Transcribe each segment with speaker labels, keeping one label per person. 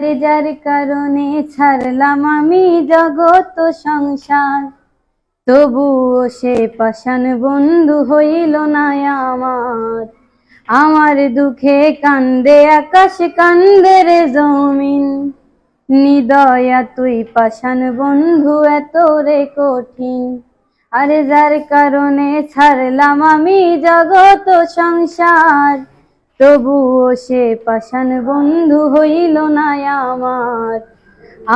Speaker 1: যার কারণে ছাড়লাম আমি জগৎ সংসার, তবুও সে পাষাণ বন্ধু হইল না আমার। আমার দুঃখে কান্দে আকাশ, কান্দে রে জমিন, নিদয়া তুই পাষাণ বন্ধু এত রে কঠিন। আরে যার কারণে ছাড়লাম আমি জগৎ সংসার, তবুও সে পাষাণ বন্ধু হইল না আমার।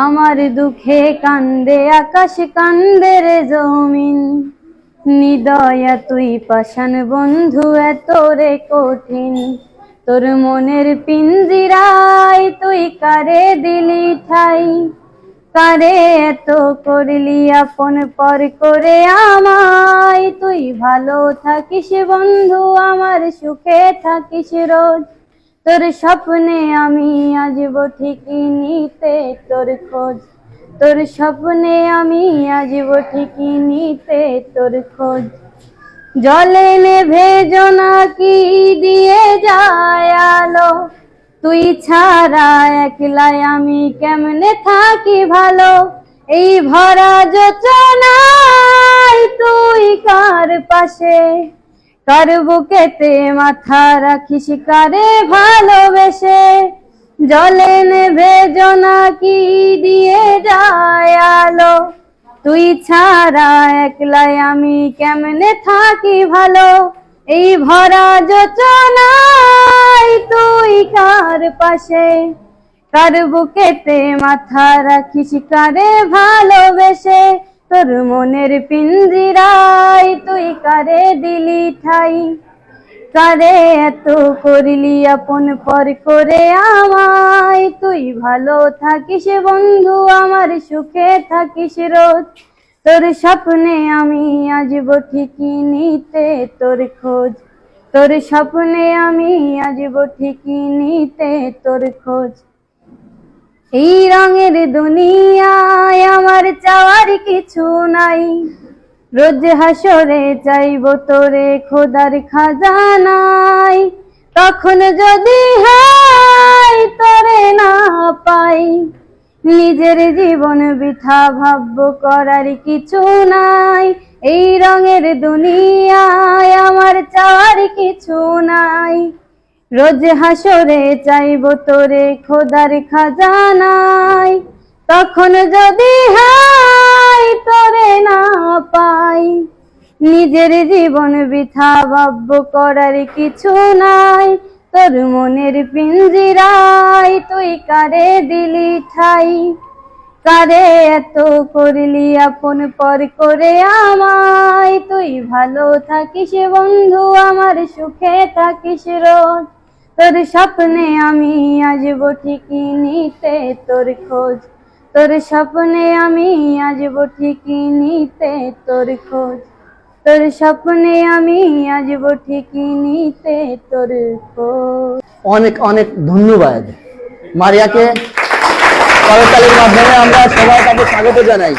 Speaker 1: আমার দুঃখে কান্দে আকাশ, কান্দে রে জমিন, নিদয়া তুই পাষাণ বন্ধু এত রে কঠিন। তোর মনের পিঞ্জিরায় তুই কারে দিলি ঠাই, কারে এত করলি আপন পর করে আমায়। তুই ভালো থাকিস বন্ধু, আমার সুখে থাকিস রোজ, তোর স্বপ্নে আমি আসব ঠিকই নিতে তোর খোঁজ। তোর স্বপ্নে আমি আসব ঠিকই নিতে তোর খোঁজ। জলে নেভে জোনাকি দিয়ে যায় আলো, তুই ছাড়া একলাই আমি কেমনে থাকি ভালো। এই ভরা যোচনায় তুই কার পাশে, কার বুকেতে মাথা রাখিস কারে ভালোবেসে। জলে নেভে জোনাকি দিয়ে যায় আলো, তুই ছাড়া একলাই আমি কেমনে থাকি ভালো। এই ভরা যোচনায় তুই কার পাশে, কার বুকেতে মাথা রাখিস কারে ভালোবেসে। তোর মনের পিঞ্জিরায় তুই কারে দিলি ঠাই, কারে এত করলি আপন পর করে আমায়। তুই ভালো থাকিস বন্ধু, আমার সুখে থাকিস রোজ, তোর স্বপ্নে আমি আসব ঠিকই নিতে তোর খোঁজ। তোর স্বপ্নে আমি আসব ঠিকই নিতে তোর খোঁজ। এই রঙের দুনিয়ায় আমার চাওয়ার কিছু নাই, রোজ হাসরে চাইব তোরে খোদার খাজানায়। তখন যদি হাই তোরে না পাই, নিজের জীবন বৃথা ভাবব করার কিছু নাই। এই রঙের দুনিয়ায় আমার চাওয়ার কিছু নাই, রোজ হাসরে চাইব তোরে খোদার খাজানায়। তখন যদি হাই তোরে না পাই, নিজের জীবন বৃথা ভাবব করার কিছু নাই। তোর মনের পিঞ্জিরায় তুই কারে দিলি ঠাই, কারে এত করলি আপন পর করে আমায়। তুই ভালো থাকিস বন্ধু, আমার সুখে থাকিস রোজ, তোর স্বপ্নে আমি আসব ঠিকই নিতে তোর খোঁজ। তোর স্বপ্নে আমি আসব ঠিকই নিতে তোর খোঁজ। তোর স্বপ্নে আমি আসব ঠিকই নিতে তোর খোঁজ।
Speaker 2: অনেক অনেক ধন্যবাদ মারিয়াকে। করতালির মাধ্যমে আমরা সবাই তাকে স্বাগত জানাই।